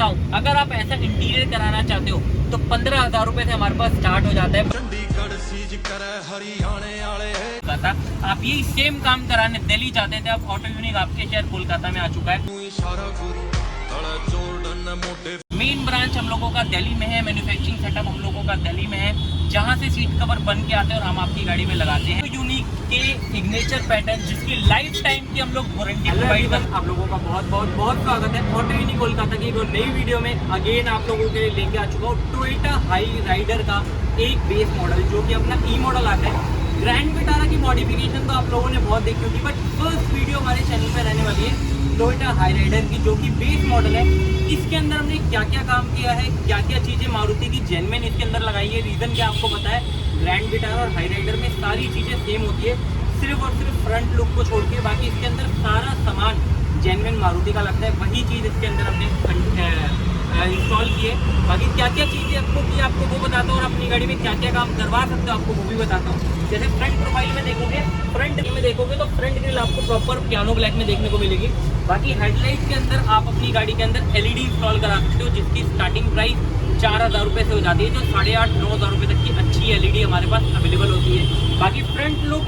अगर आप ऐसा इंटीरियर कराना चाहते हो तो 15,000 रुपए से हमारे पास स्टार्ट हो जाता है। चंडीगढ़ सीज करे हरियाणे वाले कोलकाता, आप यही सेम काम कराने दिल्ली चाहते थे, आप ऑटो यूनिक आपके शहर कोलकाता में आ चुका है। मेन ब्रांच हम लोगों का दिल्ली में है, मैन्युफैक्चरिंग सेटअप हम लोगों का दिल्ली में है, जहां से सीट कवर बन के आते हैं और हम आपकी गाड़ी में लगाते हैं। यूनिक के सिग्नेचर पैटर्न जिसकी लाइफ टाइम की हम लोग वारंटी प्रोवाइड कर। आप लोगों का बहुत स्वागत है ऑटो यूनिक कोलकाता की एक नई वीडियो में। अगेन आप लोगों के लिए लेके आ चुका हूँ टोयोटा हाई राइडर का एक बेस मॉडल जो कि अपना ई मॉडल आता है। ग्रैंड विटारा की मॉडिफिकेशन तो आप लोगों ने बहुत देखी होगी, बट फर्स्ट वीडियो हमारे चैनल पे रहने वाली है टोयोटा हाई राइडर की जो कि बेस मॉडल है। इसके अंदर हमने क्या क्या काम किया है, क्या क्या चीज़ें मारुति की जेन्युइन इसके अंदर लगाई है। रीज़न क्या आपको पता है, ग्रैंड विटारा और हाई राइडर में सारी चीज़ें सेम होती है, सिर्फ और सिर्फ फ्रंट लुक को छोड़ के बाकी इसके अंदर सारा सामान जेन्युइन मारुति का लगता है। वही चीज़ इसके अंदर हमने इंस्टॉल किए। बाकी क्या क्या चीज़ें आपको वो बताता हूँ और अपनी गाड़ी में क्या क्या काम करवा सकते हो आपको वो भी बताता हूँ। जैसे फ्रंट प्रोफाइल में देखोगे तो फ्रंट ग्रिल आपको प्रॉपर पियानो ब्लैक में देखने को मिलेगी। बाकी हेडलाइट के अंदर आप अपनी गाड़ी के अंदर LED इंस्टॉल करा सकते हो जिसकी स्टार्टिंग प्राइस 4,000 रुपये से हो जाती है, जो 8,500-9,000 रुपये तक की अच्छी LED हमारे पास अवेलेबल होती है। बाकी फ्रंट लुक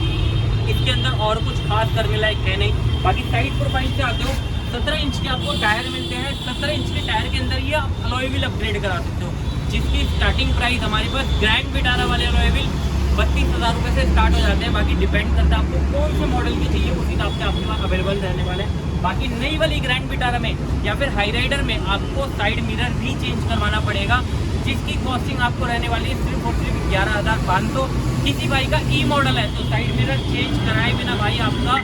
इसके अंदर और कुछ खास करने लायक है नहीं। बाकी साइड प्रोफाइल से आते हो 17 इंच के आपको टायर मिलते हैं। 17 इंच के टायर के अंदर ये आप अलॉय व्हील अपग्रेड करा सकते हो जिसकी स्टार्टिंग प्राइस हमारे पास ग्रैंड विटारा वाले अलॉय व्हील 32,000 रुपये से स्टार्ट हो जाते हैं। बाकी डिपेंड करता है आपको कौन से मॉडल की चाहिए, उस हिसाब से आपके पास अवेलेबल रहने वाले हैं। बाकी नई वाली ग्रैंड विटारा में या फिर हाई राइडर में आपको साइड मिरर भी चेंज करवाना पड़ेगा जिसकी कॉस्टिंग आपको रहने वाली है सिर्फ और सिर्फ 11,500। किसी भाई का ई मॉडल है तो साइड मिरर चेंज कराए बिना भाई आपका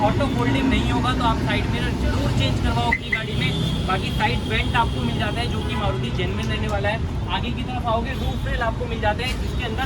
ऑटो फोल्डिंग नहीं होगा, तो आप साइड मिरर जरूर चेंज करवाओ अपनी गाड़ी में। बाकी साइड वेंट आपको मिल जाता है जो कि मारुति जेन्युइन रहने वाला है। आगे की तरफ आओगे रूफ रेल आपको मिल जाते हैं जिसके अंदर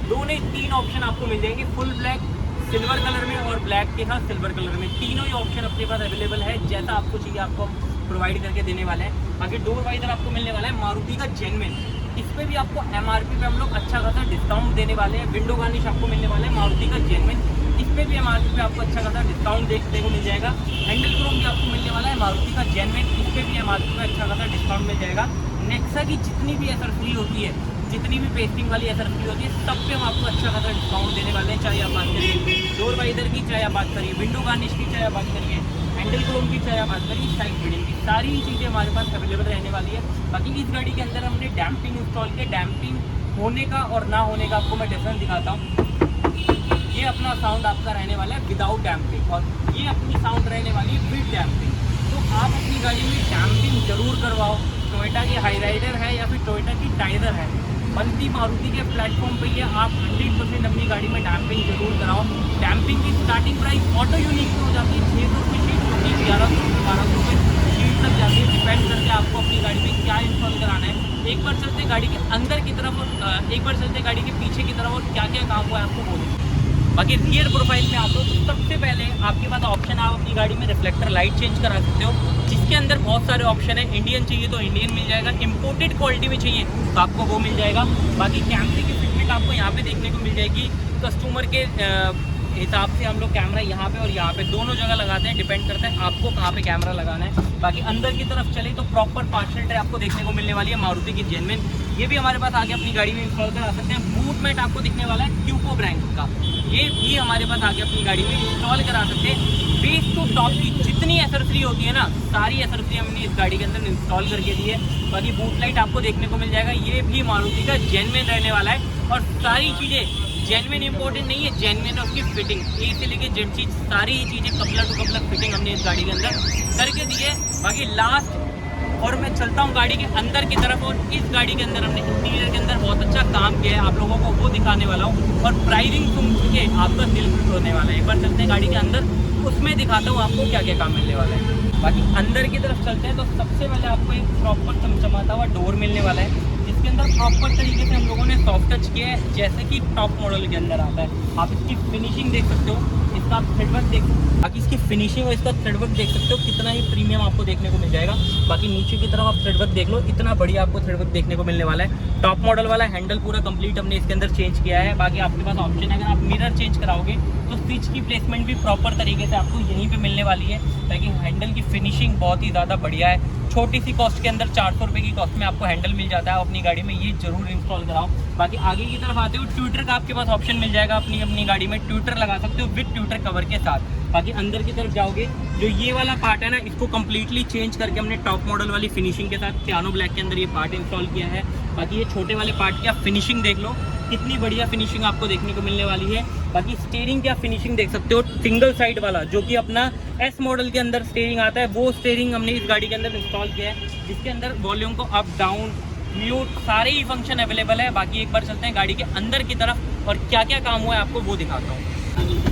दो नहीं 3 ऑप्शन आपको मिल जाएंगे, फुल ब्लैक सिल्वर कलर में और ब्लैक के साथ सिल्वर कलर में। तीनों ही ऑप्शन अपने पास अवेलेबल है, जैसा आपको चाहिए आपको प्रोवाइड करके देने वाले हैं। बाकी डोर वाइजर आपको मिलने वाला है मारुति का जेन्युइन, इस पर भी आपको MRP पे हम लोग अच्छा खासा डिस्काउंट देने वाले हैं। विंडो गार्निश आपको मिलने वाला है मारुति का जेन्युइन, इस पर भी MRP पे आपको अच्छा खासा डिस्काउंट देखने को मिल जाएगा। हैंडल क्रोम भी आपको मिलने वाला है मारुति का जेन्युइन, इस पर भी MRP पे अच्छा खासा डिस्काउंट मिल जाएगा। नेक्सा की जितनी भी एसेसरी होती है, जितनी भी पेस्टिंग वाली एसेसरी होती है, सब पे हम आपको अच्छा खासा डिस्काउंट देने वाले हैं। चाहे आप बात करिए डोर वाइजर की, चाहे आप बात करिए विंडो गार्निश की, चाहे आप बात करिए हैंडल क्रोम की, चाहे आप बात करिए साइड फिटिंग की, सारी चीज़ें हमारे पास अवेलेबल रहने वाली है। बाकी इस गाड़ी के अंदर हमने डैम्पिंग इंस्टॉल किया। डैम्पिंग होने का और ना होने का आपको मैं डिफरेंस दिखाता हूँ। ये अपना साउंड आपका रहने वाला है विदाउट डैम्पिंग और ये अपनी साउंड रहने वाली है विद डैम्पिंग। तो आप अपनी गाड़ी में डैम्पिंग जरूर करवाओ। टोयोटा की हाई राइडर है या फिर टोयोटा की टाइगर है, बनती मारुति के प्लेटफॉर्म पे ये आप 100% अपनी गाड़ी में डैम्पिंग जरूर कराओ। डैम्पिंग की स्टार्टिंग प्राइस ऑटो यूनिक में हो जाती है 600 रुपये शीट, जो कि 1100-1200 रुपये शीट तक जाती है। डिपेंड करते हैं आपको अपनी गाड़ी में क्या इंस्टॉल कराना है। एक बार चलते गाड़ी के अंदर की तरफ और एक बार चलते गाड़ी के पीछे की तरफ और क्या क्या काम हुआ है आपको बोलेंगे। बाकी रियर प्रोफाइल में आप तो सबसे पहले आपके पास ऑप्शन है, आप अपनी गाड़ी में रिफ्लेक्टर लाइट चेंज करा सकते हो जिसके अंदर बहुत सारे ऑप्शन है। इंडियन चाहिए तो इंडियन मिल जाएगा, इंपोर्टेड क्वालिटी में चाहिए तो आपको वो मिल जाएगा। बाकी कैमरे की फिटमेंट आपको यहाँ पे देखने को मिल जाएगी। कस्टमर के हिसाब से हम लोग कैमरा यहाँ पे और यहाँ पे दोनों जगह लगाते हैं, डिपेंड करता है आपको कहाँ पे कैमरा लगाना है। बाकी अंदर की तरफ चले तो प्रॉपर पार्सल ट्रे आपको देखने को मिलने वाली है मारुति की जेन्युइन, ये भी हमारे पास आगे अपनी गाड़ी में इंस्टॉल करा सकते हैं। बूट मैट आपको दिखने वाला है क्यूको ब्रांड का, ये भी हमारे पास आगे अपनी गाड़ी में इंस्टॉल करा सकते हैं। बेस टू टॉप की जितनी एसेसरी होती है ना, सारी एसेसरी हमने इस गाड़ी के अंदर इंस्टॉल करके दी है। बाकी बूट लाइट आपको देखने को मिल जाएगा, ये भी मारुति का जेन्युइन रहने वाला है और सारी चीज़ें जेन्युइन इंपॉर्टेंट नहीं है, जेन्युइन है उसकी फिटिंग, ए से लेके जेड चीज सारी चीज़ें कपलर टू कपलर फिटिंग हमने इस गाड़ी के अंदर करके दी है। बाकी लास्ट और मैं चलता हूँ गाड़ी के अंदर की तरफ और इस गाड़ी के अंदर हमने इंटीरियर के अंदर बहुत अच्छा काम किया है, आप लोगों को वो दिखाने वाला हूँ और प्राइसिंग सुन के आपका दिल खुश होने वाला है। एक बार चलते हैं गाड़ी के अंदर, उसमें दिखाता हूँ आपको क्या क्या काम मिलने वाला है। बाकी अंदर की तरफ चलते हैं तो सबसे पहले आपको एक प्रॉपर चमचमाता हुआ डोर मिलने वाला है जिसके अंदर प्रॉपर तरीके से हम लोगों ने सॉफ्ट टच किया है जैसे कि टॉप मॉडल के अंदर आता है। आप इसकी फिनिशिंग देख सकते हो, इसका इसका आप थ्रेडवर्क देख, बाकी इसकी फिनिशिंग और इसका थ्रेडवर्क देख सकते हो कितना ही प्रीमियम आपको देखने को मिल जाएगा। बाकी नीचे की तरफ आप थ्रेडवर्क देख लो, इतना बढ़िया आपको थ्रेडवर्क देखने को मिलने वाला है। टॉप मॉडल वाला हैंडल पूरा कंप्लीट हमने इसके अंदर चेंज किया है। बाकी आपके पास ऑप्शन है, अगर आप मिरर चेंज कराओगे तो स्विच की प्लेसमेंट भी प्रॉपर तरीके से आपको यहीं पे मिलने वाली है। ताकि हैंडल की फिनिशिंग बहुत ही ज़्यादा बढ़िया है। छोटी सी कॉस्ट के अंदर 400 रुपये की कॉस्ट में आपको हैंडल मिल जाता है। आप अपनी गाड़ी में ये जरूर इंस्टॉल कराओ। बाकी आगे की तरफ आते हो, ट्विटर का आपके पास ऑप्शन मिल जाएगा। अपनी गाड़ी में ट्विटर लगा सकते हो विद ट्विटर कवर के साथ। बाकी अंदर की तरफ जाओगे, जो ये वाला पार्ट है ना, इसको कम्प्लीटली चेंज करके हमने टॉप मॉडल वाली फिनिशिंग के साथ पियानो ब्लैक के अंदर ये पार्ट इंस्टॉल किया है। बाकी ये छोटे वाले पार्ट की आप फिनिशिंग देख लो, कितनी बढ़िया फिनिशिंग आपको देखने को मिलने वाली है। बाकी स्टीयरिंग की आप फिनिशिंग देख सकते हो, सिंगल साइड वाला जो कि अपना एस मॉडल के अंदर स्टीयरिंग आता है, वो स्टीयरिंग हमने इस गाड़ी के अंदर इंस्टॉल किया है, जिसके अंदर वॉल्यूम को अप डाउन म्यूट सारे ही फंक्शन अवेलेबल है। बाकी एक बार चलते हैं गाड़ी के अंदर की तरफ और क्या क्या काम हुआ है आपको वो दिखाता हूँ।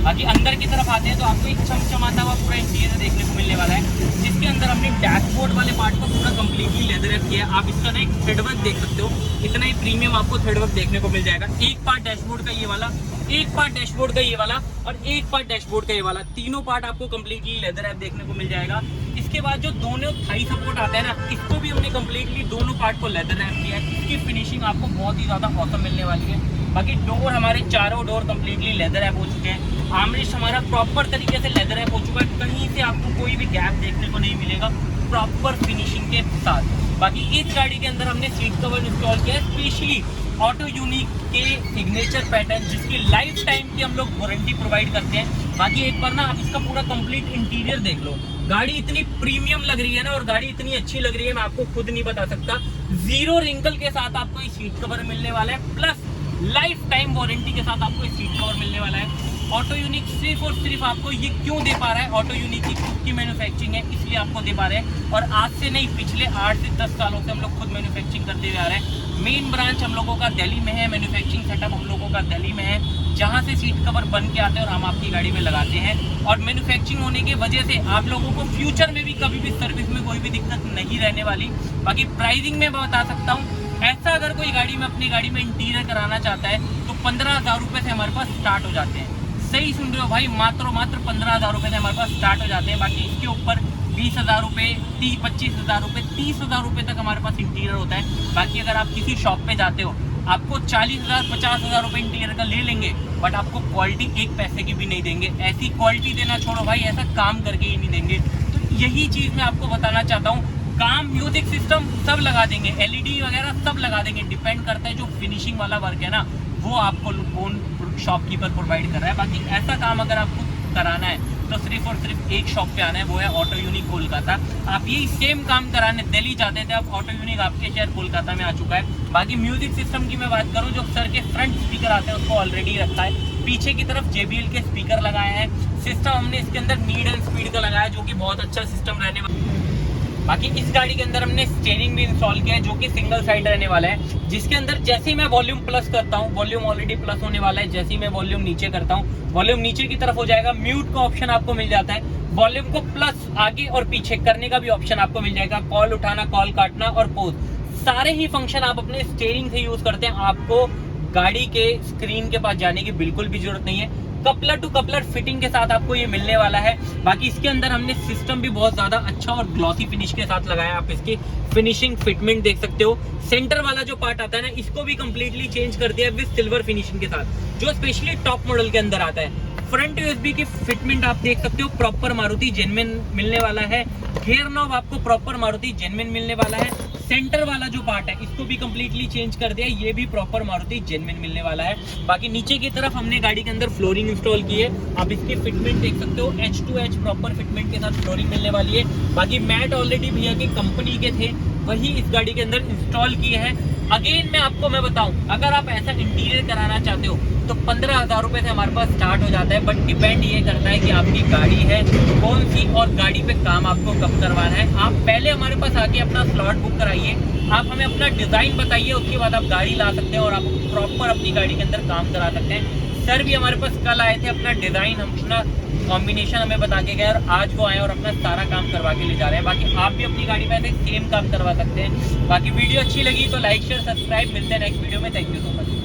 बाकी अंदर की तरफ आते हैं तो आपको एक चमचमाता हुआ पूरा इंटीरियर देखने को मिलने वाला है, जिसके अंदर हमने डैशबोर्ड वाले पार्ट को पूरा कंप्लीटली लेदर रैप किया है। आप इसका ना एक थ्रेडवर्क देख सकते हो, इतना ही प्रीमियम आपको थ्रेडवर्क देखने को मिल जाएगा। एक पार्ट डैशबोर्ड का ये वाला, एक पार्ट डैशबोर्ड का ये वाला और एक पार्ट डैशबोर्ड का ये वाला, तीनों पार्ट आपको कंप्लीटली लेदर रैप देखने को मिल जाएगा। इसके बाद जो दोनों थाई सपोर्ट आता है ना, इसको भी हमने कंप्लीटली दोनों पार्ट को लेदर रैप किया है। इसकी फिनिशिंग आपको बहुत ही ज़्यादा ऑसम मिलने वाली है। बाकी डोर हमारे चारों डोर कंप्लीटली लेदर रैप हो चुके हैं। आर्मरेस्ट हमारा प्रॉपर तरीके से लेदर रैप हो चुका है, कहीं से आपको कोई भी गैप देखने को नहीं मिलेगा, प्रॉपर फिनिशिंग के साथ। बाकी इस गाड़ी के अंदर हमने सीट कवर इंस्टॉल किया है, स्पेशली ऑटो यूनिक के सिग्नेचर पैटर्न, जिसकी लाइफ टाइम की हम लोग वारंटी प्रोवाइड करते हैं। बाकी एक बार ना आप इसका पूरा कंप्लीट इंटीरियर देख लो, गाड़ी इतनी प्रीमियम लग रही है ना और गाड़ी इतनी अच्छी लग रही है, मैं आपको खुद नहीं बता सकता। 0 रिंकल के साथ आपको ये सीट कवर मिलने वाला है, प्लस लाइफ टाइम वारंटी के साथ आपको सीट कवर मिलने वाला है। ऑटो यूनिक सिर्फ और सिर्फ आपको ये क्यों दे पा रहा है, ऑटो यूनिक की खुद की मैन्युफैक्चरिंग है इसलिए आपको दे पा रहे हैं। और आज से नहीं, पिछले 8 से 10 सालों से हम लोग खुद मैन्युफैक्चरिंग करते हुए आ रहे हैं। मेन ब्रांच हम लोगों का दिल्ली में है, मैन्युफैक्चरिंग सेटअप हम लोगों का दिल्ली में है, जहाँ से सीट कवर बन के आते हैं और हम आपकी गाड़ी में लगाते हैं। और मैन्युफैक्चरिंग होने की वजह से आप लोगों को फ्यूचर में भी कभी भी सर्विस में कोई भी दिक्कत नहीं रहने वाली। बाकी प्राइसिंग में बता सकता हूँ, ऐसा अगर कोई गाड़ी में अपनी गाड़ी में इंटीरियर कराना चाहता है तो 15,000 रुपये से हमारे पास स्टार्ट हो जाते हैं। सही सुन रहे हो भाई, मात्र 15,000 रुपये से हमारे पास स्टार्ट हो जाते हैं। बाकी इसके ऊपर 20,000 रुपये, 25,000 रुपये, 30,000 रुपये तक हमारे पास इंटीरियर होता है। बाकी अगर आप किसी शॉप पे जाते हो, आपको 40,000 50,000 रुपये इंटीरियर का ले लेंगे, बट आपको क्वालिटी एक पैसे की भी नहीं देंगे। ऐसी क्वालिटी देना छोड़ो भाई, ऐसा काम करके ही नहीं देंगे। तो यही चीज़ मैं आपको बताना चाहता हूँ। काम, म्यूजिक सिस्टम सब लगा देंगे, LED वगैरह सब लगा देंगे, डिपेंड करता है जो फिनिशिंग वाला वर्क है ना, वो आपको कौन शॉपकीपर प्रोवाइड कर रहा है। बाकी ऐसा काम अगर आपको कराना है तो सिर्फ और सिर्फ एक शॉप पे आना है, वो है ऑटो यूनिक कोलकाता। आप यही सेम काम कराने दिल्ली जाते थे, अब ऑटो यूनिक आपके शहर कोलकाता में आ चुका है। बाकी म्यूजिक सिस्टम की मैं बात करूँ, जो सर के फ्रंट स्पीकर आते हैं उसको ऑलरेडी रखा है। पीछे की तरफ JBL के स्पीकर लगाए हैं। सिस्टम हमने इसके अंदर नीड एंड स्पीड का लगाया, जो कि बहुत अच्छा सिस्टम रहने वाला है। बाकी इस गाड़ी के अंदर हमने स्टीयरिंग भी इंस्टॉल किया है, जो कि सिंगल साइड रहने वाला है, जिसके अंदर जैसे ही मैं वॉल्यूम प्लस करता हूँ, वॉल्यूम ऑलरेडी प्लस होने वाला है, जैसे ही मैं वॉल्यूम नीचे करता हूँ, वॉल्यूम नीचे की तरफ हो जाएगा। म्यूट का ऑप्शन आपको मिल जाता है, वॉल्यूम को प्लस आगे और पीछे करने का भी ऑप्शन आपको मिल जाएगा। कॉल उठाना, कॉल काटना और पोज, सारे ही फंक्शन आप अपने स्टीयरिंग से यूज करते हैं। आपको गाड़ी के स्क्रीन के पास जाने की बिल्कुल भी जरूरत नहीं है। कपलर टू कपलर फिटिंग के साथ आपको ये मिलने वाला है। बाकी इसके अंदर हमने सिस्टम भी बहुत ज्यादा अच्छा और ग्लॉसी फिनिश के साथ लगाया। आप इसकी फिनिशिंग फिटमेंट देख सकते हो। सेंटर वाला जो पार्ट आता है ना, इसको भी कंप्लीटली चेंज कर दिया विद सिल्वर फिनिशिंग के साथ, जो स्पेशली टॉप मॉडल के अंदर आता है। फ्रंट USB की फिटमेंट आप देख सकते हो, प्रॉपर मारुति जेन्युइन मिलने वाला है। गियर नॉब आपको प्रॉपर मारुति जेन्युइन मिलने वाला है। सेंटर वाला जो पार्ट है, इसको भी कंप्लीटली चेंज कर दिया, ये भी प्रॉपर मारुति जेन्युइन मिलने वाला है। बाकी नीचे की तरफ हमने गाड़ी के अंदर फ्लोरिंग इंस्टॉल की है। आप इसकी फिटमेंट देख सकते हो, H2H प्रॉपर फिटमेंट के साथ फ्लोरिंग मिलने वाली है। बाकी मैट ऑलरेडी भैया की कंपनी के थे, वही इस गाड़ी के अंदर इंस्टॉल किए हैं। अगेन मैं बताऊं, अगर आप ऐसा इंटीरियर कराना चाहते हो तो 15,000 रुपए से हमारे पास स्टार्ट हो जाता है। बट डिपेंड ये करता है कि आपकी गाड़ी है कौन सी और गाड़ी पे काम आपको कब करवाना है। आप पहले हमारे पास आके अपना स्लॉट बुक कराइए, आप हमें अपना डिज़ाइन बताइए, उसके बाद आप गाड़ी ला सकते हैं और आप प्रॉपर अपनी गाड़ी के अंदर काम करा सकते हैं। सर भी हमारे पास कल आए थे, अपना डिज़ाइन अपना कॉम्बिनेशन हमें बता के गए और आज वो आए और अपना सारा काम करवा के ले जा रहे हैं। बाकी आप भी अपनी गाड़ी में ऐसे सेम काम करवा सकते हैं। बाकी वीडियो अच्छी लगी तो लाइक शेयर सब्सक्राइब, मिलते हैं नेक्स्ट वीडियो में। Thank you so much.